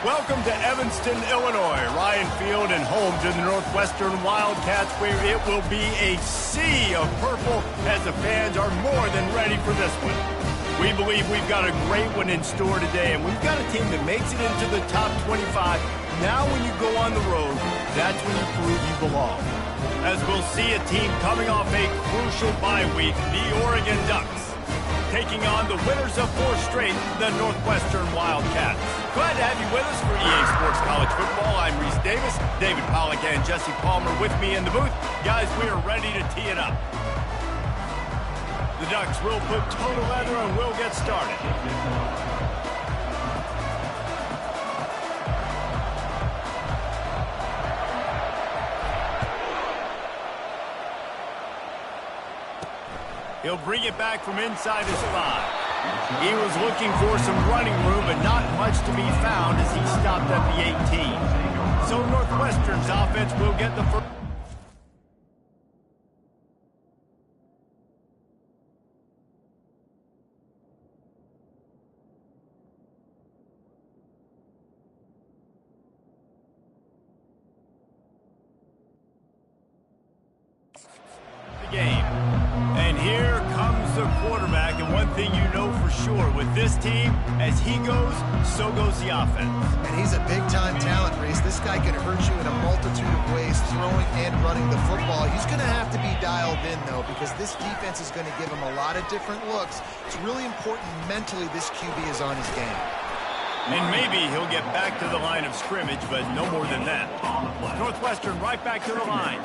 Welcome to Evanston, Illinois, Ryan Field, and home to the Northwestern Wildcats, where it will be a sea of purple as the fans are more than ready for this one. We believe we've got a great one in store today, and we've got a team that makes it into the top 25. Now when you go on the road, that's when you prove you belong. As we'll see a team coming off a crucial bye week, the Oregon Ducks, taking on the winners of 4 straight, the Northwestern Wildcats. Glad to have you with us for EA Sports College Football. I'm Reese Davis, David Pollack and Jesse Palmer with me in the booth. Guys, we are ready to tee it up. The Ducks will put total leather and we'll get started. He'll bring it back from inside his 5. He was looking for some running room, but not much to be found as he stopped at the 18. So Northwestern's offense will get the first. The game. And here comes the quarterback, and one thing you know for sure with this team, as he goes, so goes the offense. And he's a big-time talent, Reese. This guy can hurt you in a multitude of ways, throwing and running the football. He's going to have to be dialed in, though, because this defense is going to give him a lot of different looks. It's really important mentally this QB is on his game. And maybe he'll get back to the line of scrimmage, but no more than that. Northwestern right back to the line.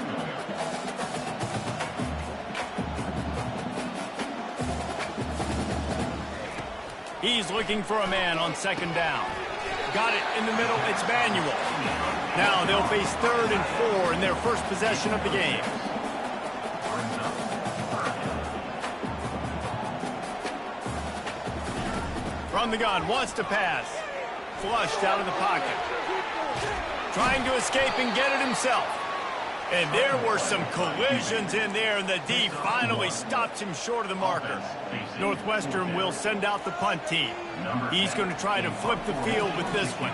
He's looking for a man on second down. Got it in the middle. It's Manuel. Now they'll face 3rd and 4 in their first possession of the game. From the gun, wants to pass. Flushed out of the pocket. Trying to escape and get it himself. And there were some collisions in there, and the D finally stops him short of the marker. Northwestern will send out the punt team. He's going to try to flip the field with this one.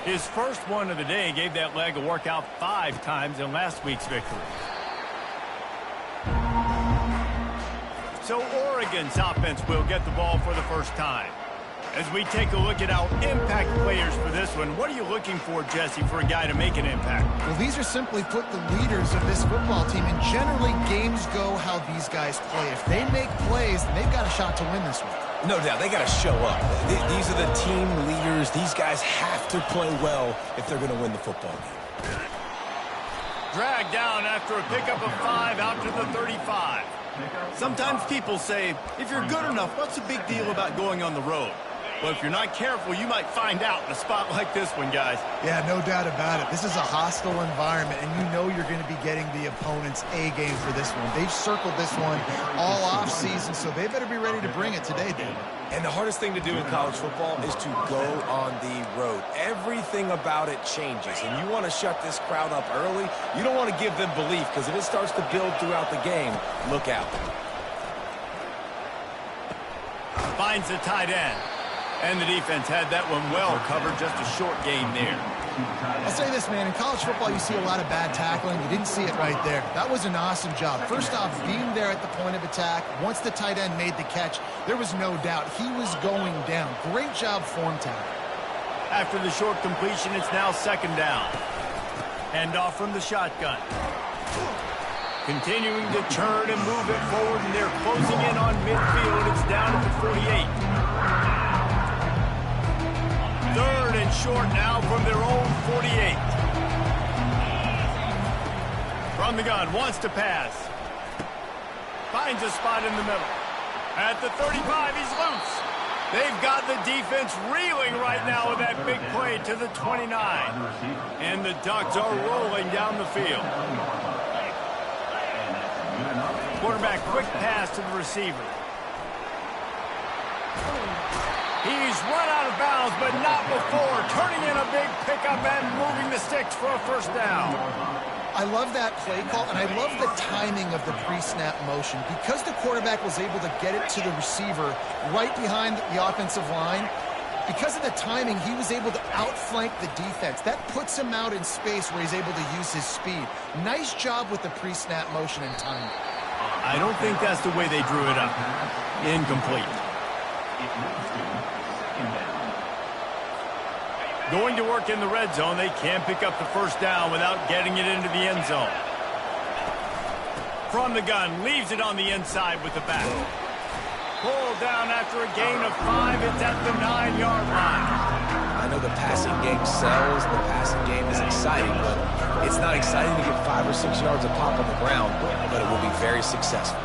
His first one of the day gave that leg a workout 5 times in last week's victory. So Oregon's offense will get the ball for the first time. As we take a look at our impact players for this one, what are you looking for, Jesse, for a guy to make an impact? Well, these are simply put the leaders of this football team, and generally games go how these guys play. If they make plays, then they've got a shot to win this one. No doubt, they got to show up. These are the team leaders. These guys have to play well if they're going to win the football game. Dragged down after a pickup of 5 out to the 35. Sometimes people say, if you're good enough, what's the big deal about going on the road? Well, if you're not careful, you might find out in a spot like this one, guys. Yeah, no doubt about it. This is a hostile environment, and you know you're going to be getting the opponent's A game for this one. They've circled this one all off-season, so they better be ready to bring it today, Dave. And the hardest thing to do in college football is to go on the road. Everything about it changes, and you want to shut this crowd up early. You don't want to give them belief, because if it starts to build throughout the game, look out. Finds the tight end. And the defense had that one well covered, just a short gain there. I'll say this, man. In college football, you see a lot of bad tackling. You didn't see it right there. That was an awesome job. First off, being there at the point of attack. Once the tight end made the catch, there was no doubt he was going down. Great job form tackle. After the short completion, it's now 2nd down. Handoff from the shotgun. Continuing to turn and move it forward, and they're closing in on midfield. It's down at the 48. 3rd and short now from their own 48. From the gun, wants to pass. Finds a spot in the middle. At the 35, he's loose. They've got the defense reeling right now with that big play to the 29. And the Ducks are rolling down the field. Quarterback, quick pass to the receiver. He's run out of bounds, but not before. Turning in a big pickup and moving the sticks for a 1st down. I love that play call, and I love the timing of the pre-snap motion. Because the quarterback was able to get it to the receiver right behind the offensive line, Because of the timing, he was able to outflank the defense. That puts him out in space where he's able to use his speed. Nice job with the pre-snap motion and timing. I don't think that's the way they drew it up. Incomplete. Going to work in the red zone, they can't pick up the first down without getting it into the end zone. From the gun, leaves it on the inside with the back. Pulled down after a gain of 5. It's at the 9-yard line. I know the passing game sells, the passing game is exciting, but it's not exciting to get 5 or 6 yards of pop on the ground, but it will be very successful.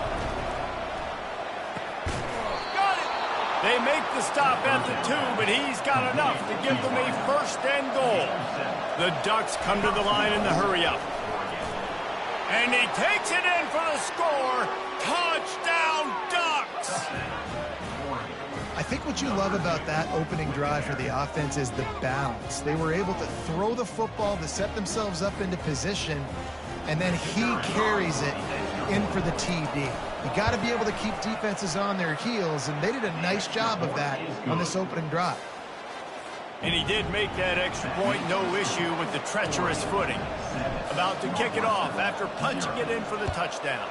They make the stop at the 2, but he's got enough to give them a first and goal. The Ducks come to the line in the hurry-up. And he takes it in for the score. Touchdown, Ducks! I think what you love about that opening drive for the offense is the balance. They were able to throw the football to set themselves up into position, and then he carries it in for the TD. You got to be able to keep defenses on their heels, and they did a nice job of that on this opening drive. And he did make that extra point, no issue with the treacherous footing. About to kick it off after punching it in for the touchdown.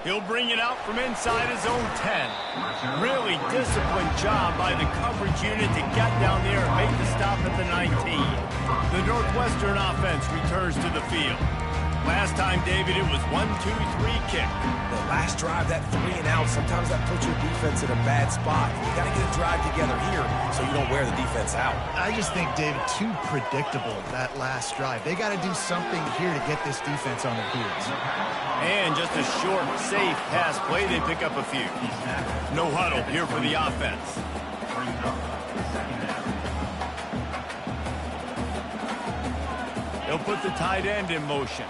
He'll bring it out from inside his own 10. Really disciplined job by the coverage unit to get down there and make the stop at the 19. The Northwestern offense returns to the field. Last time, David, it was 1-2-3 kick. The last drive, that 3 and out, sometimes that puts your defense in a bad spot. You got to get a drive together here so you don't wear the defense out. I just think, David, too predictable, that last drive. They got to do something here to get this defense on their heels. And just a short, safe pass play, they pick up a few. No huddle here for the offense. They'll put the tight end in motion.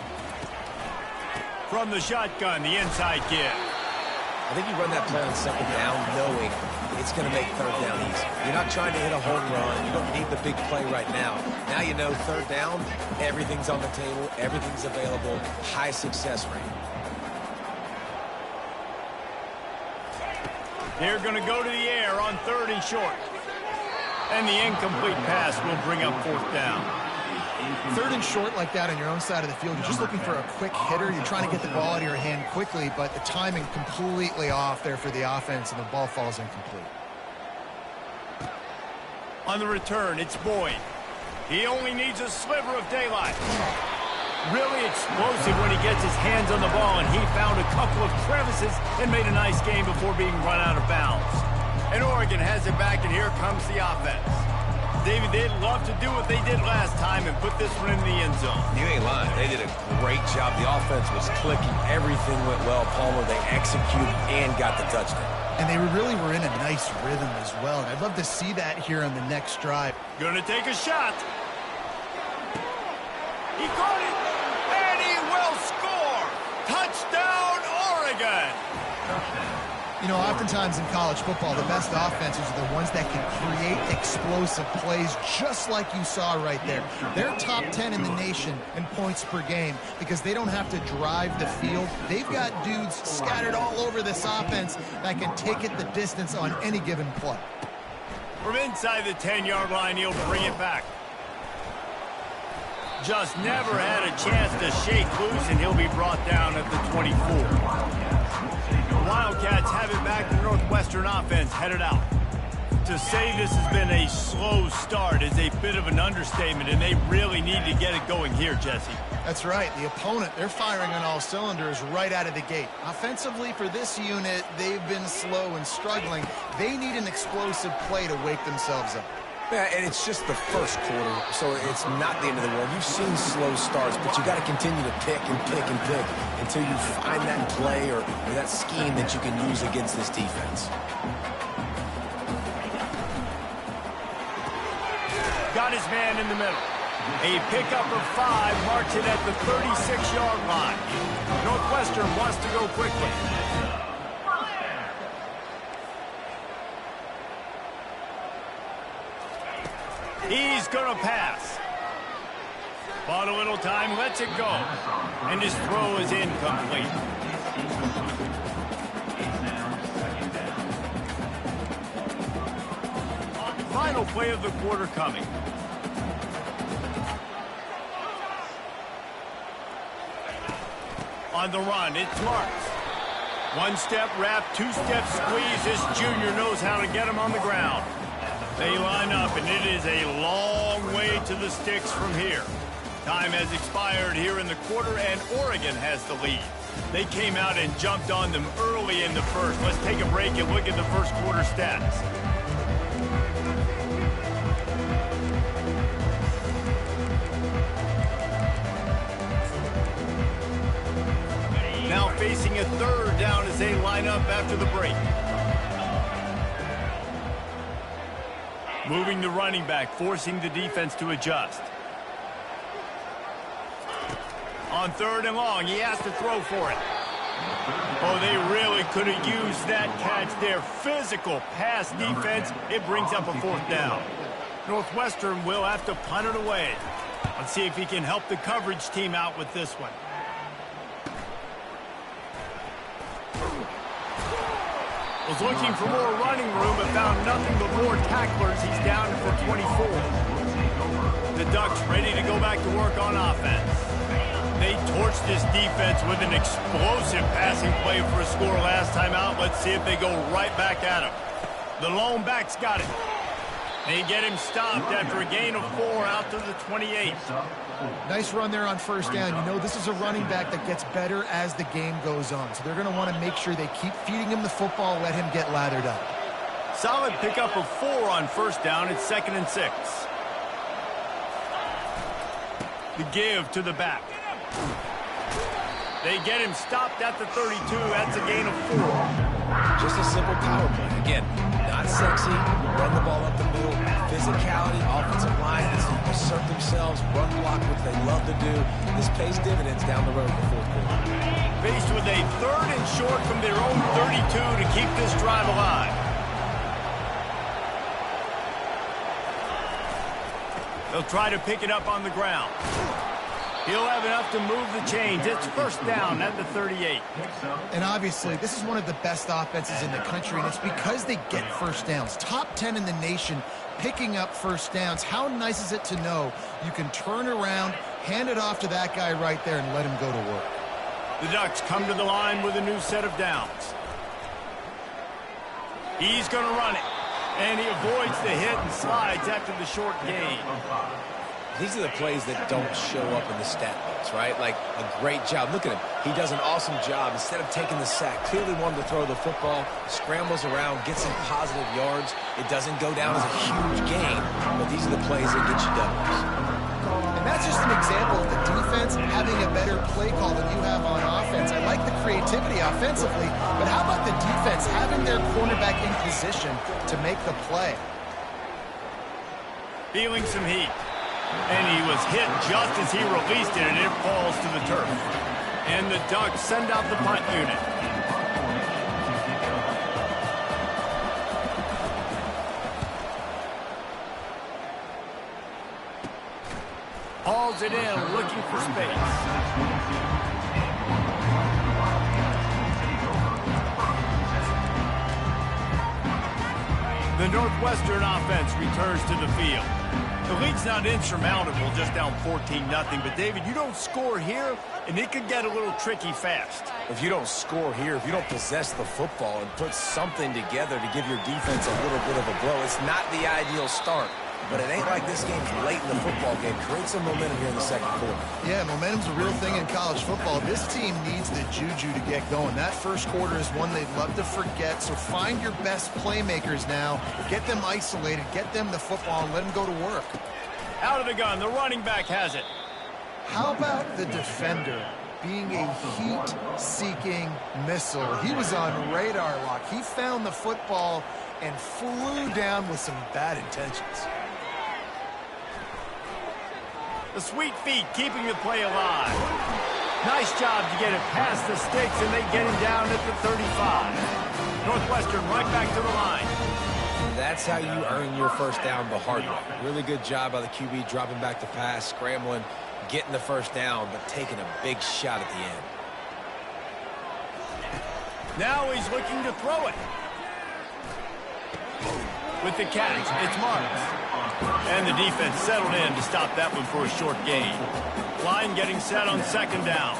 From the shotgun, the inside give. I think you run that play on second down knowing it's going to make third down easy. You're not trying to hit a home run. You don't need the big play right now. Now you know third down, everything's on the table, everything's available, high success rate. They're going to go to the air on 3rd and short. And the incomplete pass will bring up 4th down. 3rd and short like that on your own side of the field, you're just looking for a quick hitter. You're trying to get the ball out of your hand quickly, but the timing completely off there for the offense, and the ball falls incomplete. On the return, it's Boyd. He only needs a sliver of daylight. Really explosive when he gets his hands on the ball, and he found a couple of crevices and made a nice game before being run out of bounds. And Oregon has it back, and here comes the offense. David, they'd love to do what they did last time and put this one in the end zone. You ain't lying. They did a great job. The offense was clicking. Everything went well. Palmer, they executed and got the touchdown. And they really were in a nice rhythm as well. And I'd love to see that here on the next drive. Gonna take a shot. He caught it, and he will score. Touchdown, Oregon. You know, oftentimes in college football, the best offenses are the ones that can create explosive plays just like you saw right there. They're top 10 in the nation in points per game because they don't have to drive the field. They've got dudes scattered all over this offense that can take it the distance on any given play. From inside the 10-yard line, he'll bring it back. Just never had a chance to shake loose, and he'll be brought down at the 24. Wildcats have it back. The Northwestern offense headed out. To say this has been a slow start is a bit of an understatement, and they really need to get it going here, Jesse. That's right. The opponent, they're firing on all cylinders right out of the gate. Offensively for this unit, they've been slow and struggling. They need an explosive play to wake themselves up. Yeah, and it's just the first quarter, so it's not the end of the world. You've seen slow starts, but you got to continue to pick and pick and pick until you find that play or that scheme that you can use against this defense. Got his man in the middle. A pickup of 5 marks it at the 36-yard line. Northwestern wants to go quickly. He's going to pass. Bought a little time, lets it go. And his throw is incomplete. final play of the quarter coming. On the run, it's Marks. One-step wrap, two-step squeeze. This junior knows how to get him on the ground. They line up, and it is a long way to the sticks from here. Time has expired here in the quarter, and Oregon has the lead. They came out and jumped on them early in the first. Let's take a break and look at the first quarter stats. Now facing a third down as they line up after the break. Moving the running back, forcing the defense to adjust. On third and long, he has to throw for it. Oh, they really could have used that catch there. Physical pass defense. It brings up a fourth down. Northwestern will have to punt it away. Let's see if he can help the coverage team out with this one. Was looking for more running room but found nothing but more tacklers. He's down for 24. The Ducks ready to go back to work on offense. They torched this defense with an explosive passing play for a score last time out. Let's see if they go right back at him. The lone back's got it. They get him stopped after a gain of 4 out to the 28. Nice run there on first down. You know, this is a running back that gets better as the game goes on. So they're going to want to make sure they keep feeding him the football, let him get lathered up. Solid pickup of 4 on first down. It's 2nd and 6. The give to the back. They get him stopped at the 32. That's a gain of 4. Just a simple power play. Again, not sexy. Run the ball up the middle. Physicality, offensive line needs to assert themselves, run block, which they love to do. This pays dividends down the road in the fourth quarter. Faced with a 3rd and short from their own 32 to keep this drive alive. They'll try to pick it up on the ground. He'll have enough to move the chains. It's first down at the 38. And obviously, this is one of the best offenses in the country, and it's because they get first downs. Top 10 in the nation picking up first downs. How nice is it to know you can turn around, hand it off to that guy right there, and let him go to work. The Ducks come to the line with a new set of downs. He's going to run it, and he avoids the hit and slides after the short gain. These are the plays that don't show up in the stat books, right? Like a great job. Look at him. He does an awesome job. Instead of taking the sack, clearly wanted to throw the football, scrambles around, gets some positive yards. It doesn't go down as a huge gain, but these are the plays that get you W's. And that's just an example of the defense having a better play call than you have on offense. I like the creativity offensively, but how about the defense having their cornerback in position to make the play? Feeling some heat. And he was hit just as he released it, and it falls to the turf. And the Ducks send out the punt unit. Hauls it in, looking for space. The Northwestern offense returns to the field. The lead's not insurmountable, just down 14-0. But, David, you don't score here, and it could get a little tricky fast. If you don't score here, if you don't possess the football and put something together to give your defense a little bit of a blow, it's not the ideal start. But it ain't like this game's late in the football game. Create some momentum here in the second quarter. Yeah, momentum's a real thing in college football. This team needs the juju to get going. That first quarter is one they'd love to forget. So find your best playmakers now. Get them isolated. Get them the football and let them go to work. Out of the gun. The running back has it. How about the defender being a heat-seeking missile? He was on radar lock. He found the football and flew down with some bad intentions. The sweet feet keeping the play alive. Nice job to get it past the sticks, and they get him down at the 35. Northwestern right back to the line. That's how you earn your first down the hard way. Really good job by the QB dropping back the pass, scrambling, getting the first down, but taking a big shot at the end. Now he's looking to throw it. With the catch, it's Marks. And the defense settled in to stop that one for a short gain. Line getting set on second down.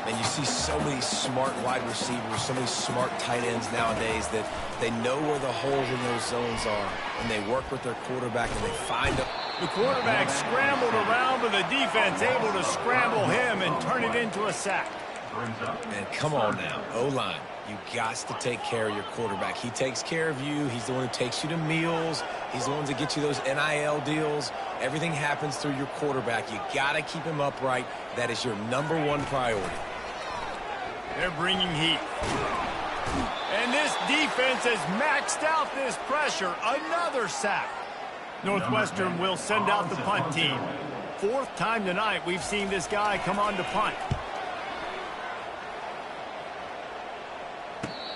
And you see so many smart wide receivers, so many smart tight ends nowadays that they know where the holes in those zones are, and they work with their quarterback, and they find them. The quarterback scrambled around, but the defense able to scramble him and turn it into a sack. And come on now, O-line. You got to take care of your quarterback. He takes care of you. He's the one who takes you to meals. He's the one that gets you those NIL deals. Everything happens through your quarterback. You got to keep him upright. That is your #1 priority. They're bringing heat. And this defense has maxed out this pressure. Another sack. Northwestern will send out the punt team. 4th time tonight we've seen this guy come on to punt.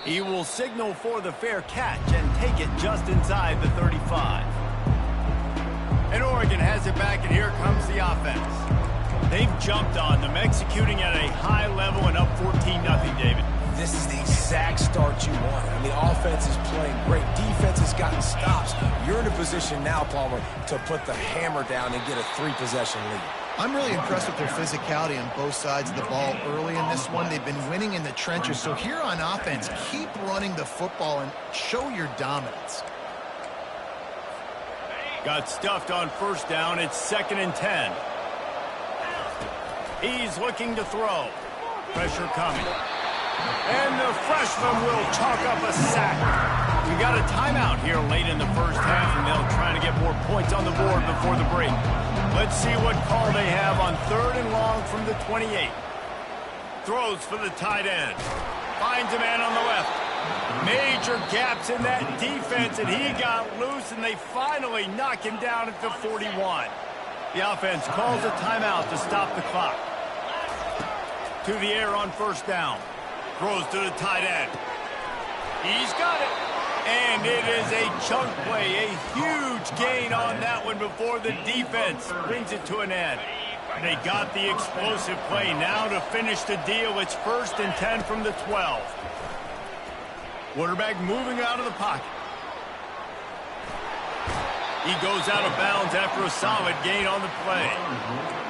He will signal for the fair catch and take it just inside the 35. And Oregon has it back, and here comes the offense. They've jumped on them, executing at a high level and up 14-0, David. This is the exact start you want. I mean, the offense is playing great. Defense has gotten stops. You're in a position now, Palmer, to put the hammer down and get a 3-possession lead. I'm really impressed with their physicality on both sides of the ball early in this one. They've been winning in the trenches. So here on offense, keep running the football and show your dominance. Got stuffed on first down. It's 2nd and 10. He's looking to throw. Pressure coming. And the freshman will chalk up a sack. We got a timeout here late in the first half, and they'll try to get more points on the board before the break. Let's see what call they have on 3rd and long from the 28. Throws for the tight end. Finds a man on the left. Major gaps in that defense, and he got loose, and they finally knock him down at the 41. The offense calls a timeout to stop the clock. To the air on first down. Throws to the tight end. He's got it. And it is a chunk play, a huge gain on that one before the defense brings it to an end. They got the explosive play. Now to finish the deal, it's 1st and 10 from the 12. Quarterback moving out of the pocket. He goes out of bounds after a solid gain on the play.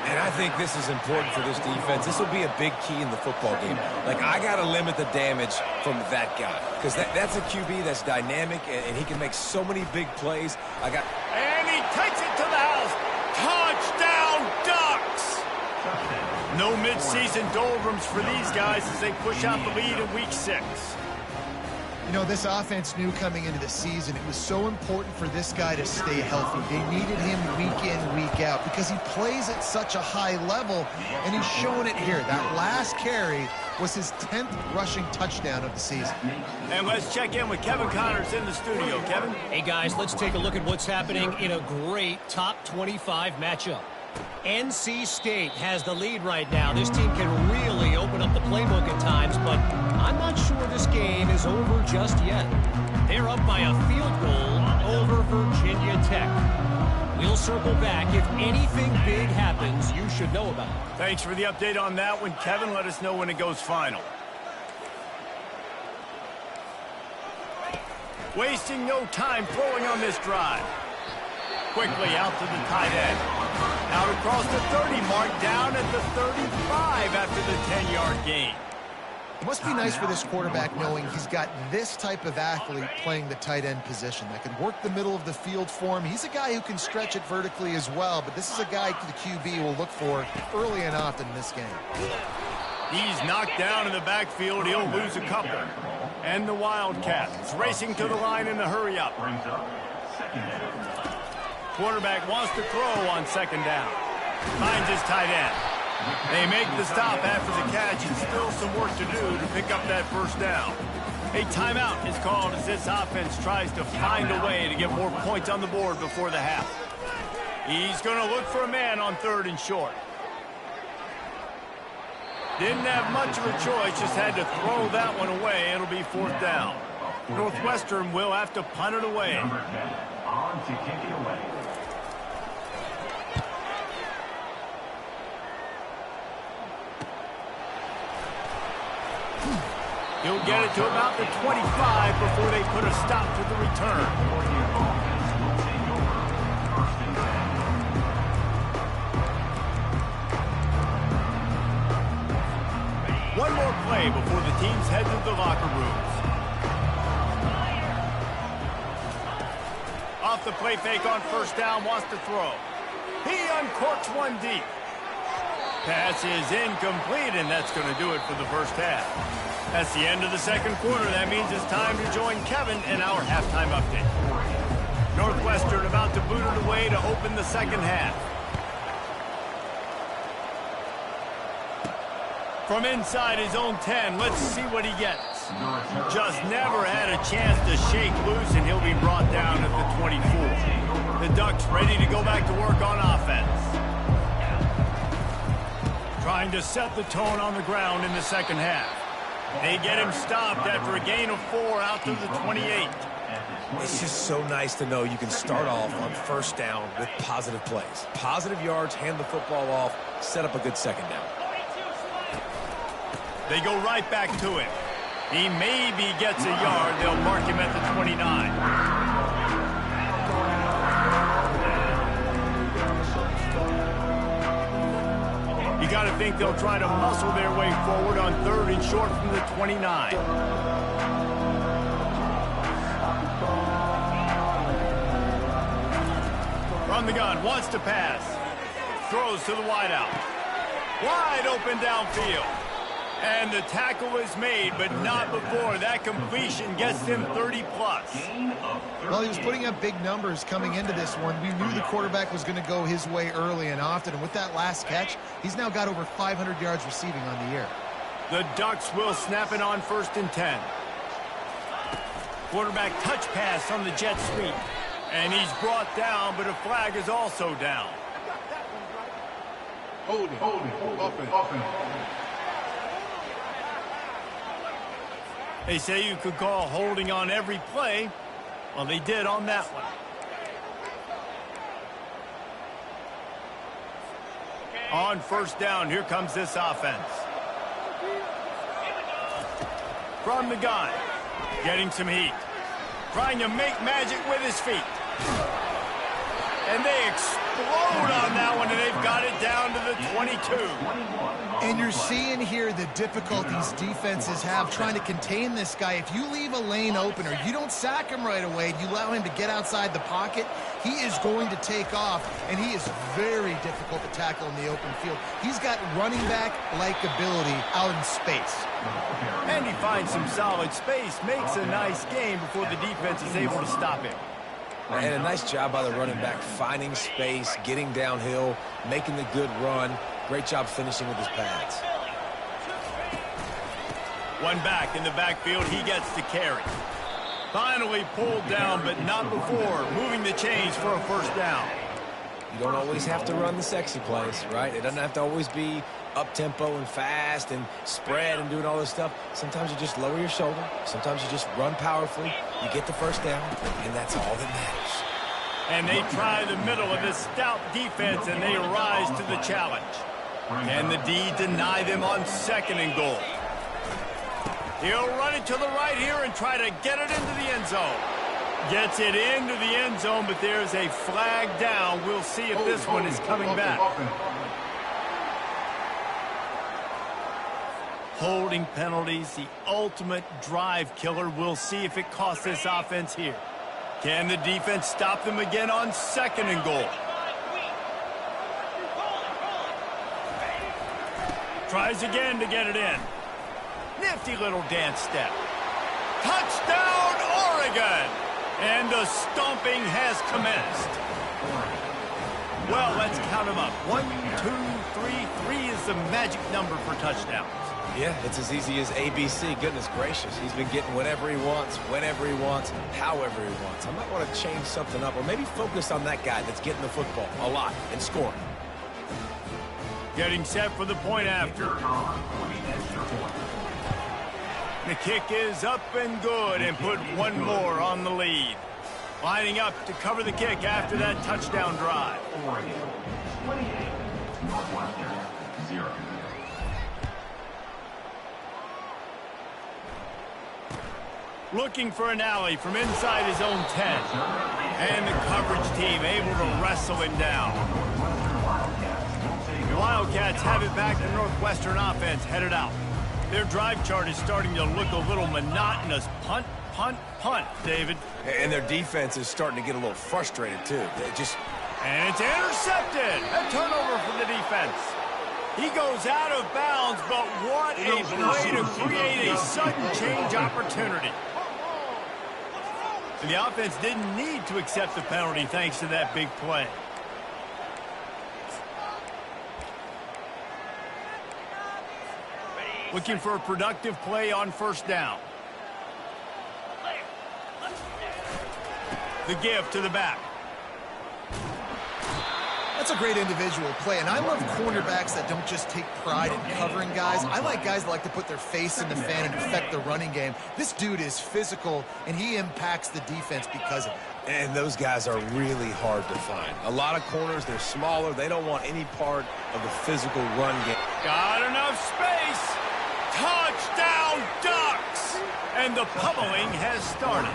And I think this is important for this defense. This will be a big key in the football game. Like, I got to limit the damage from that guy. Because that's a QB that's dynamic, and he can make so many big plays. And he takes it to the house. Touchdown, Ducks! No midseason doldrums for these guys as they push out the lead in Week 6. You know, this offense knew coming into the season it was so important for this guy to stay healthy. They needed him week in, week out because he plays at such a high level, and he's showing it here. That last carry was his 10th rushing touchdown of the season. And let's check in with Kevin Connors in the studio. Kevin? Hey, guys, let's take a look at what's happening in a great top 25 matchup. NC State has the lead right now. This team can really open up the playbook at times, but I'm not sure this game is over just yet. They're up by a field goal over Virginia Tech. We'll circle back. If anything big happens, you should know about it. Thanks for the update on that one, Kevin. Let us know when it goes final. Wasting no time throwing on this drive. Quickly out to the tight end. Out across the 30 mark, down at the 35 after the 10-yard gain. It must be nice for this quarterback knowing he's got this type of athlete playing the tight end position that can work the middle of the field for him. He's a guy who can stretch it vertically as well, but this is a guy the QB will look for early and often in this game. He's knocked down in the backfield. He'll lose a couple. And the Wildcats racing to the line in the hurry-up. Quarterback wants to throw on second down. Finds his tight end. They make the stop after the catch, and still some work to do to pick up that first down. A timeout is called as this offense tries to find a way to get more points on the board before the half. He's going to look for a man on 3rd and short. Didn't have much of a choice, just had to throw that one away. It'll be 4th down. Northwestern will have to punt it away. On to kick it away. He'll get it to about the 25 before they put a stop to the return. head to the locker rooms. Off the play fake on first down, wants to throw. He uncorks one deep. Pass is incomplete, and that's going to do it for the first half. That's the end of the second quarter. That means it's time to join Kevin in our halftime update. Northwestern about to boot it away to open the second half. From inside his own 10, let's see what he gets. Just never had a chance to shake loose, and he'll be brought down at the 24. The Ducks ready to go back to work on offense. Trying to set the tone on the ground in the second half. They get him stopped after a gain of 4 out to the 28. It's just so nice to know you can start off on first down with positive plays. Positive yards, hand the football off, set up a good second down. They go right back to him. He maybe gets a yard. They'll mark him at the 29. You got to think they'll try to muscle their way forward on 3rd and short from the 29. From the gun, wants to pass. Throws to the wideout. Wide open downfield. And the tackle is made, but not before that completion gets them 30-plus. Well, he was putting up big numbers coming into this one. We knew the quarterback was going to go his way early and often. And with that last catch, he's now got over 500 yards receiving on the year. The Ducks will snap it on 1st and 10. Quarterback touch pass on the jet sweep. And he's brought down, but a flag is also down. Hold it. Up and. They say you could call holding on every play. Well, they did on that one. On first down, here comes this offense. From the gun, getting some heat. Trying to make magic with his feet. And they explode on that one, and they've got it down to the 22. And you're seeing here the difficulties defenses have trying to contain this guy. If you leave a lane open or you don't sack him right away, you allow him to get outside the pocket, he is going to take off, and he is very difficult to tackle in the open field. He's got running back-like ability out in space. And he finds some solid space, makes a nice game before the defense is able to stop him. And a nice job by the running back, finding space, getting downhill, making the good run. Great job finishing with his pads. One back in the backfield, he gets to carry. Finally pulled down, but not before moving the chains for a first down. You don't always have to run the sexy plays, right? It doesn't have to always be up-tempo and fast and spread and doing all this stuff. Sometimes you just lower your shoulder. Sometimes you just run powerfully. You get the first down, and that's all that matters. And they try the middle of this stout defense, and they rise to the challenge. Can the D deny them on 2nd and goal? He'll run it to the right here and try to get it into the end zone. Gets it into the end zone, but there's a flag down. We'll see if this one is coming back. Holding penalties, the ultimate drive killer. We'll see if it costs this offense here. Can the defense stop them again on 2nd and goal? Tries again to get it in. Nifty little dance step. Touchdown, Oregon! And the stomping has commenced. Well, let's count them up. 1, 2, 3. 3 is the magic number for touchdowns. Yeah, it's as easy as ABC. Goodness gracious. He's been getting whatever he wants, whenever he wants, however he wants. I might want to change something up or maybe focus on that guy that's getting the football a lot and scoring. Getting set for the point after. The kick is up and good and put one more on the lead. Lining up to cover the kick after that touchdown drive. Oregon, 28, Northwestern, 0. Looking for an alley from inside his own 10. And the coverage team able to wrestle him down. The Wildcats have it back to Northwestern offense headed out. Their drive chart is starting to look a little monotonous. Punt, punt, punt, David. And their defense is starting to get a little frustrated, too. And it's intercepted. A turnover for the defense. He goes out of bounds, but what a play to create a sudden change opportunity. And the offense didn't need to accept the penalty thanks to that big play. Looking for a productive play on first down. The give to the back. That's a great individual play, and I love cornerbacks that don't just take pride in covering guys. I like guys that like to put their face in the fan and affect the running game. This dude is physical, and he impacts the defense because of it. And those guys are really hard to find. A lot of corners, they're smaller. They don't want any part of the physical run game. Got enough space. Touchdown, Ducks! And the pummeling has started.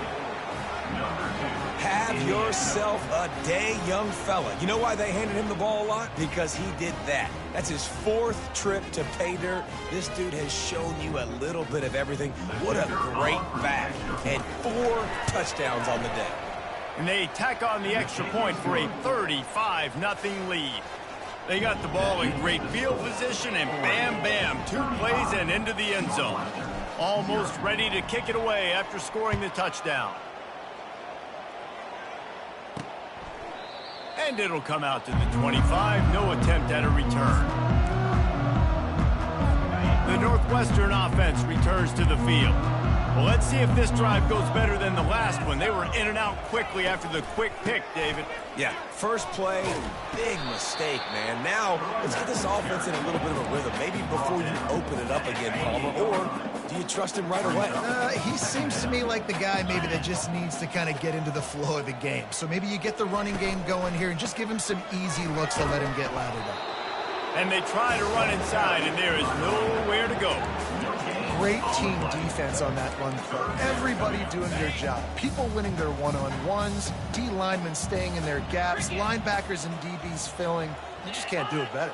Have yourself a day, young fella. You know why they handed him the ball a lot? Because he did that. That's his 4th trip to pay dirt. This dude has shown you a little bit of everything. What a great back. And 4 touchdowns on the day. And they tack on the extra point for a 35-0 lead. They got the ball in great field position, and bam, bam, 2 plays and into the end zone. Almost ready to kick it away after scoring the touchdown. And it'll come out to the 25. No attempt at a return. The Northwestern offense returns to the field. Well, let's see if this drive goes better than the last one. They were in and out quickly after the quick pick, David. Yeah, first play, big mistake, man. Now, let's get this offense in a little bit of a rhythm. Maybe before you open it up again, Palmer, or do you trust him right away? He seems to me like the guy maybe that just needs to kind of get into the flow of the game. So maybe you get the running game going here and just give him some easy looks to let him get lathered up. And they try to run inside, and there is nowhere to go. Great team defense on that run play. Everybody doing their job. People winning their one-on-ones, D linemen staying in their gaps, linebackers and DBs filling. You just can't do it better.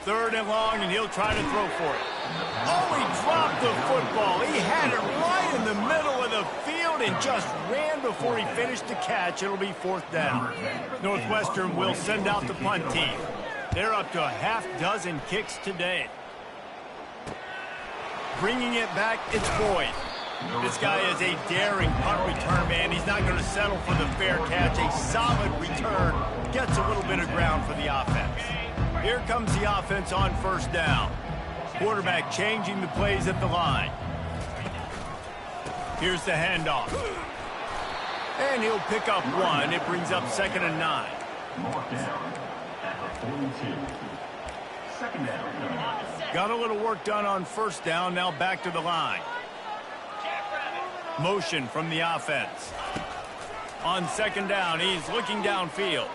Third and long, and he'll try to throw for it. Oh, he dropped the football. He had it right in the middle of the field and just ran before he finished the catch. It'll be 4th down. Northwestern will send out the punt team. They're up to a half-dozen kicks today. Bringing it back, it's Boyd. This guy is a daring punt return man. He's not going to settle for the fair catch. A solid return. Gets a little bit of ground for the offense. Here comes the offense on first down. Quarterback changing the plays at the line. Here's the handoff. And he'll pick up 1. It brings up 2nd and 9. Second down. Got a little work done on first down. Now back to the line. Motion from the offense. On 2nd down, he's looking downfield.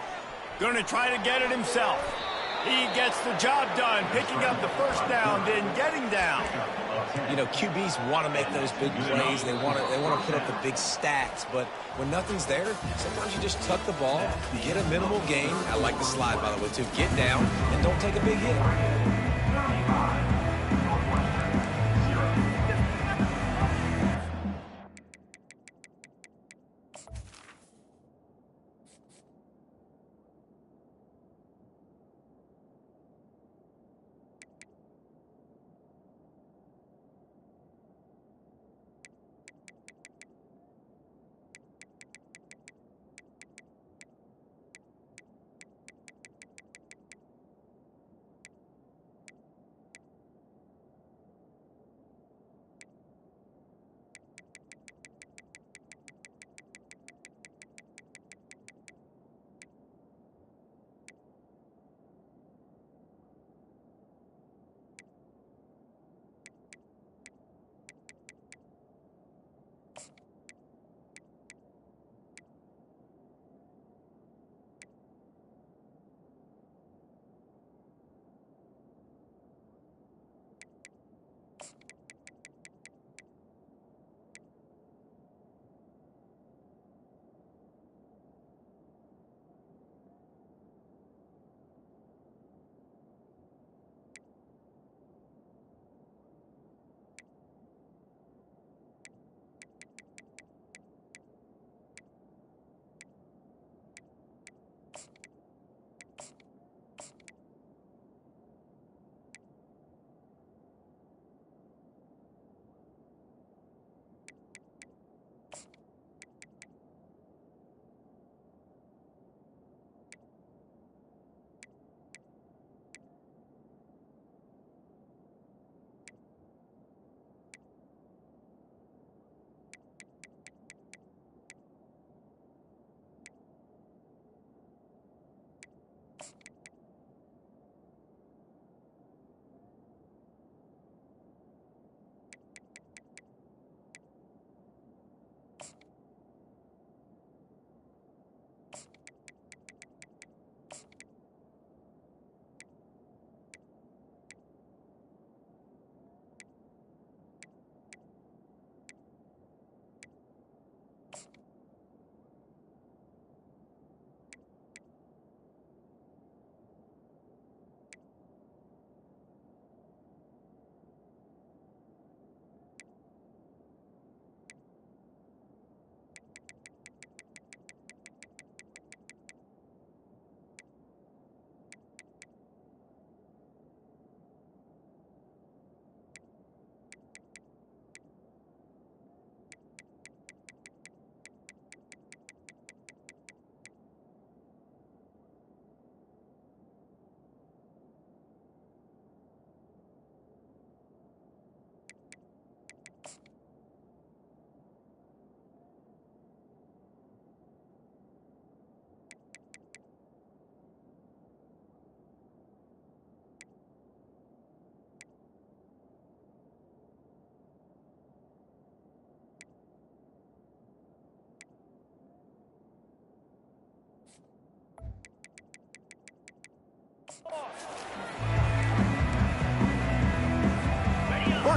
Going to try to get it himself. He gets the job done, picking up the first down, then getting down. You know, QBs want to make those big plays. They want to put up the big stats. But when nothing's there, sometimes you just tuck the ball, get a minimal gain. I like the slide, by the way, too. Get down and don't take a big hit.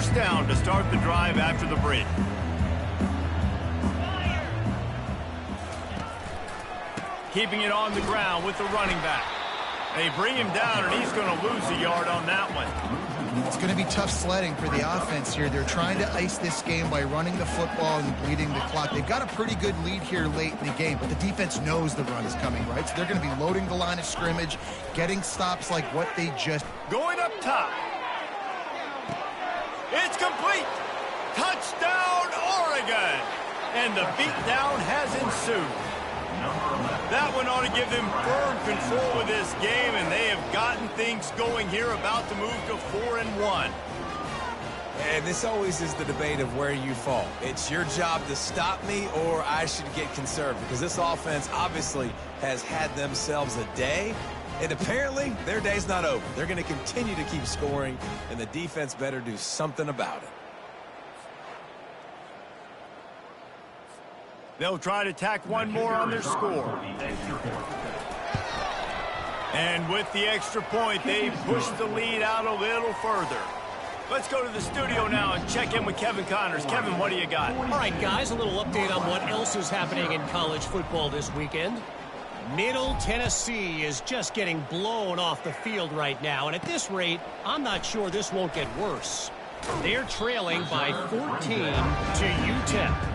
First down to start the drive after the break. Keeping it on the ground with the running back. They bring him down, and he's going to lose a yard on that one. It's going to be tough sledding for the offense here. They're trying to ice this game by running the football and bleeding the clock. They've got a pretty good lead here late in the game, but the defense knows the run is coming, right? So they're going to be loading the line of scrimmage, getting stops like what they just... Going up top. It's complete. Touchdown, Oregon. And the beatdown has ensued. That one ought to give them firm control of this game, and they have gotten things going here, about to move to 4-1. And this always is the debate of where you fall. It's your job to stop me, or I should get conservative, because this offense obviously has had themselves a day, and apparently their day's not over. They're going to continue to keep scoring, and the defense better do something about it. They'll try to tack one more on their score. And with the extra point, they push the lead out a little further. Let's go to the studio now and check in with Kevin Connors. Kevin, what do you got? All right, guys, a little update on what else is happening in college football this weekend. Middle Tennessee is just getting blown off the field right now, and at this rate, I'm not sure this won't get worse. They're trailing by 14 to UTEP.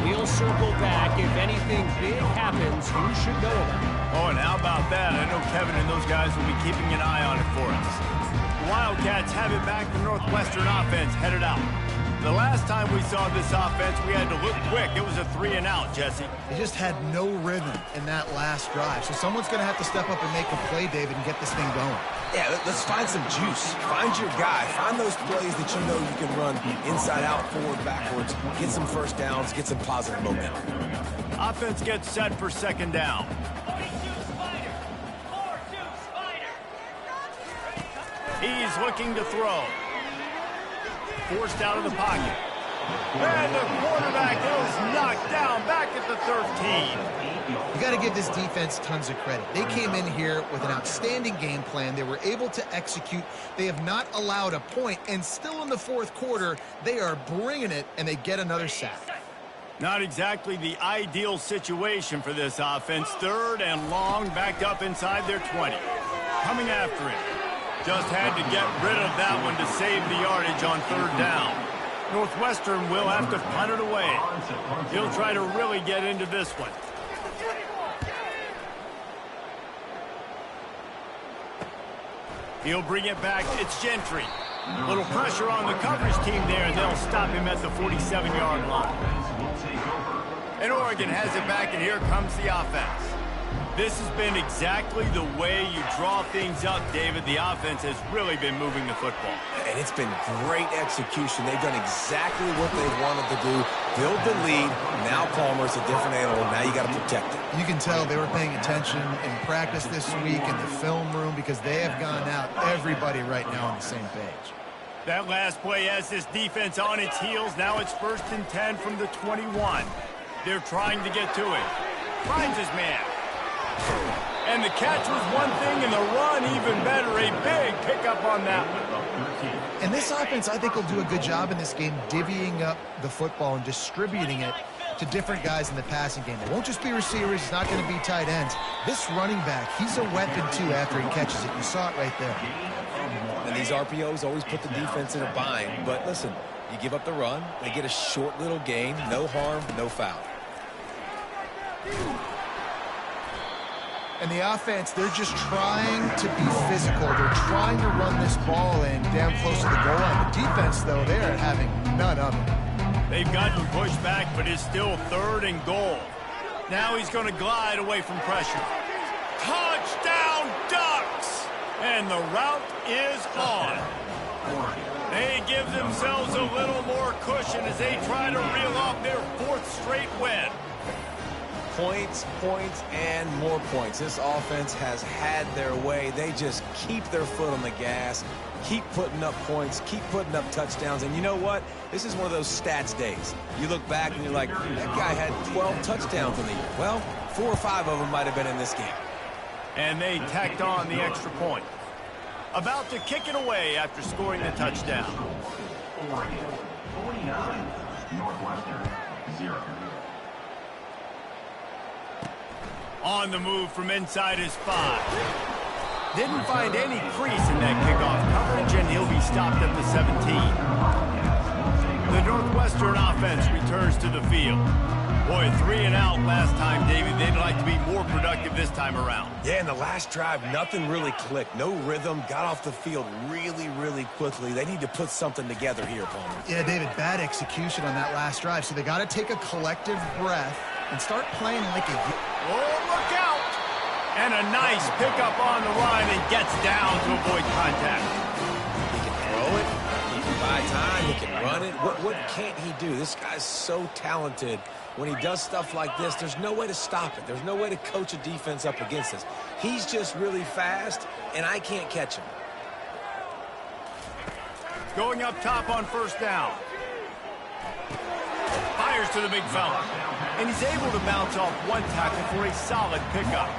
We'll circle back. If anything big happens, you should know about it. Oh, and how about that? I know Kevin and those guys will be keeping an eye on it for us. The Wildcats have it back. The Northwestern offense headed out. The last time we saw this offense, we had to look quick. It was a 3-and-out, Jesse. They just had no rhythm in that last drive. So someone's going to have to step up and make a play, David, and get this thing going. Yeah, let's find some juice. Find your guy. Find those plays that you know you can run inside out, forward, backwards. Get some first downs. Get some positive momentum. Offense gets set for second down. He's looking to throw. Forced out of the pocket. And the quarterback is knocked down back at the 13. You got to give this defense tons of credit. They came in here with an outstanding game plan. They were able to execute. They have not allowed a point, and still in the fourth quarter, they are bringing it, and they get another sack. Not exactly the ideal situation for this offense. Third and long, backed up inside their 20. Coming after it. Just had to get rid of that one to save the yardage on third down. Northwestern will have to punt it away. He'll try to really get into this one. He'll bring it back. It's Gentry. Little pressure on the coverage team there, and they'll stop him at the 47-yard line. And Oregon has it back, and here comes the offense. This has been exactly the way you draw things up, David. The offense has really been moving the football. And it's been great execution. They've done exactly what they wanted to do. Build the lead. Now Palmer's a different animal. Now you got to protect it. You can tell they were paying attention in practice this week in the film room, because they have gone out, everybody right now on the same page. That last play has this defense on its heels. Now it's 1st and 10 from the 21. They're trying to get to it. Finds his man. And the catch was one thing, and the run even better. A big pickup on that one. And this offense, I think, will do a good job in this game divvying up the football and distributing it to different guys in the passing game. It won't just be receivers. It's not going to be tight ends. This running back, he's a weapon, too, after he catches it. You saw it right there. And these RPOs always put the defense in a bind. But listen, you give up the run, they get a short little gain. No harm, no foul. And the offense, they're just trying to be physical. They're trying to run this ball in down close to the goal line. The defense, though, they're having none of it. They've gotten pushed back, but it's still 3rd and goal. Now he's going to glide away from pressure. Touchdown, Ducks! And the route is on. They give themselves a little more cushion as they try to reel off their 4th straight win. Points, points, and more points. This offense has had their way. They just keep their foot on the gas, keep putting up points, keep putting up touchdowns. And you know what? This is one of those stats days. You look back and you're like, that guy had 12 touchdowns in the year. Well, 4 or 5 of them might have been in this game. And they tacked on the extra point. About to kick it away after scoring the touchdown. 49, Northwestern 0. On the move from inside his 5. Didn't find any crease in that kickoff coverage, and he'll be stopped at the 17. The Northwestern offense returns to the field. Boy, 3 and out last time, David. They'd like to be more productive this time around. Yeah, in the last drive, nothing really clicked. No rhythm. Got off the field really, really quickly. They need to put something together here, Palmer. Yeah, David, bad execution on that last drive. So they got to take a collective breath and start playing like a... Oh, look out! And a nice pickup on the line and gets down to avoid contact. He can throw it. He can buy time. He can run it. What can't he do? This guy's so talented. When he does stuff like this, there's no way to stop it. There's no way to coach a defense up against this. He's just really fast, and I can't catch him. Going up top on first down. Fires to the big fella. And he's able to bounce off one tackle for a solid pickup.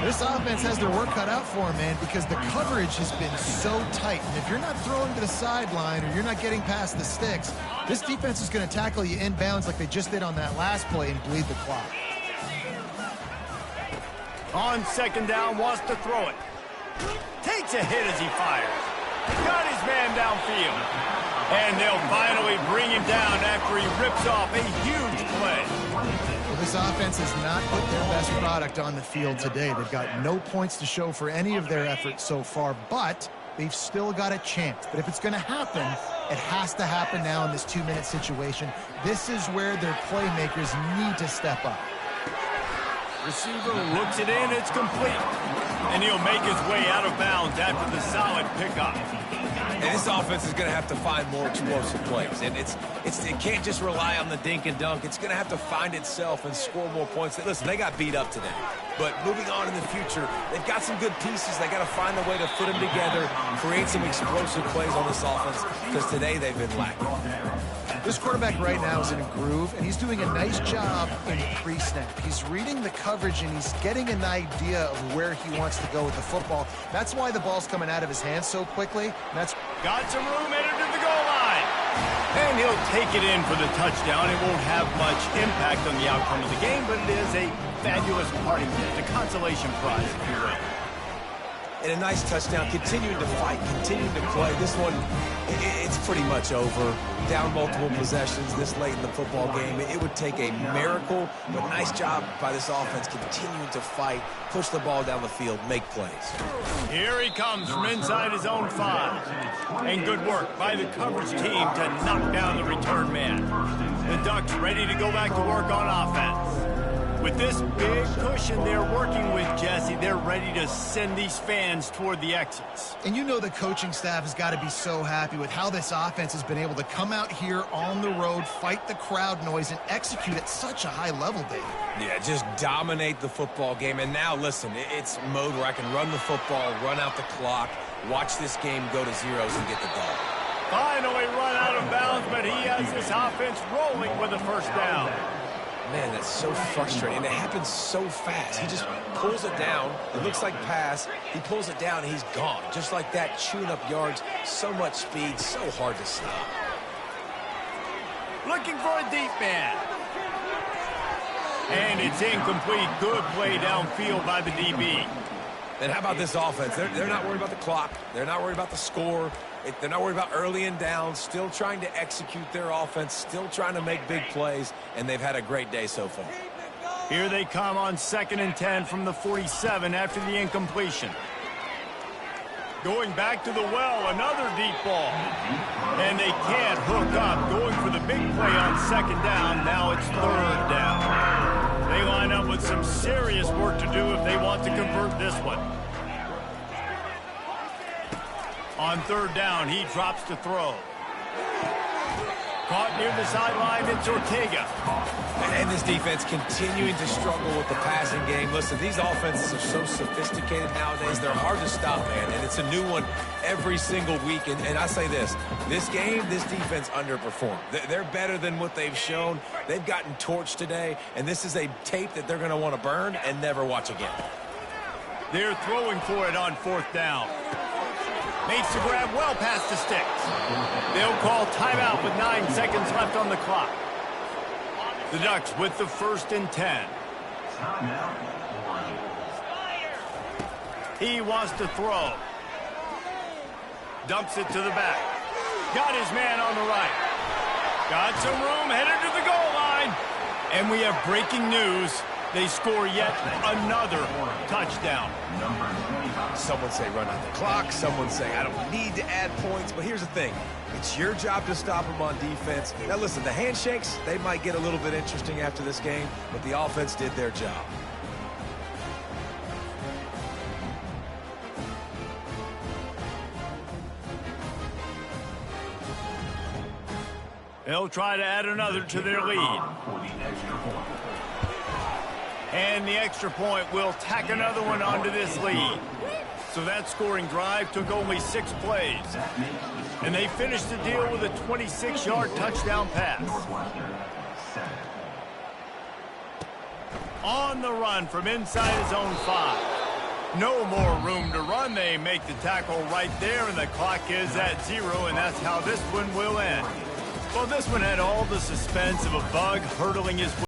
This offense has their work cut out for him, man, because the coverage has been so tight. And if you're not throwing to the sideline or you're not getting past the sticks, this defense is going to tackle you inbounds like they just did on that last play and bleed the clock. On second down, wants to throw it. Takes a hit as he fires. Got his man downfield. And they'll finally bring him down after he rips off a huge play. Well, this offense has not put their best product on the field today. They've got no points to show for any of their efforts so far, but they've still got a chance. But if it's going to happen, it has to happen now in this 2-minute situation. This is where their playmakers need to step up. Receiver looks it in, it's complete. And he'll make his way out of bounds after the solid pickup. And this offense is going to have to find more explosive plays. And it can't just rely on the dink and dunk. It's going to have to find itself and score more points. Listen, they got beat up today. But moving on in the future, they've got some good pieces. They got to find a way to fit them together, create some explosive plays on this offense, because today they've been lacking. This quarterback right now is in a groove, and he's doing a nice job in pre-snap. He's reading the coverage, and he's getting an idea of where he wants to go with the football. That's why the ball's coming out of his hands so quickly. Got some room headed to the goal line. And he'll take it in for the touchdown. It won't have much impact on the outcome of the game, but it is a fabulous parting gift, a consolation prize, if you will. And a nice touchdown, continuing to fight, continuing to play. This one, it's pretty much over. Down multiple possessions this late in the football game. It would take a miracle, but nice job by this offense continuing to fight, push the ball down the field, make plays. Here he comes from inside his own 5. And good work by the coverage team to knock down the return man. The Ducks ready to go back to work on offense. With this big cushion they're working with, Jesse, they're ready to send these fans toward the exits. And you know the coaching staff has got to be so happy with how this offense has been able to come out here on the road, fight the crowd noise, and execute at such a high level, Dave. Yeah, just dominate the football game. And now, listen, it's mode where I can run the football, run out the clock, watch this game go to zeros and get the ball. Finally run out of bounds, but he has this offense rolling with a first down. Man, that's so frustrating. And it happens so fast. He just pulls it down. It looks like pass. He pulls it down, and he's gone. Just like that, chewing up yards. So much speed, so hard to stop. Looking for a deep man. And it's incomplete. Good play downfield by the DB. And how about this offense? They're not worried about the clock. They're not worried about the score. They're not worried about early and down. Still trying to execute their offense. Still trying to make big plays. And they've had a great day so far. Here they come on 2nd and 10 from the 47 after the incompletion. Going back to the well, another deep ball. And they can't hook up. Going for the big play on 2nd down. Now it's 3rd down. They line up with some serious work to do if they want to convert this one. On 3rd down, he drops to throw. Caught near the sideline, it's Ortega. And this defense continuing to struggle with the passing game. Listen, these offenses are so sophisticated nowadays. They're hard to stop, man. And it's a new one every single week. And I say this game, this defense underperformed. They're better than what they've shown. They've gotten torched today. And this is a tape that they're going to want to burn and never watch again. They're throwing for it on 4th down. Makes the grab well past the sticks. They'll call timeout with 9 seconds left on the clock. The Ducks with the 1st and 10. He wants to throw. Dumps it to the back. Got his man on the right. Got some room, headed to the goal line. And we have breaking news. They score yet another touchdown. Someone say run out the clock. Someone say I don't need to add points. But here's the thing. It's your job to stop them on defense. Now listen, the handshakes, they might get a little bit interesting after this game, but the offense did their job. They'll try to add another to their lead. And the extra point will tack another one onto this lead. So that scoring drive took only 6 plays. And they finished the deal with a 26-yard touchdown pass. On the run from inside his own 5. No more room to run. They make the tackle right there, and the clock is at 0, and that's how this one will end. Well, this one had all the suspense of a bug hurtling his way.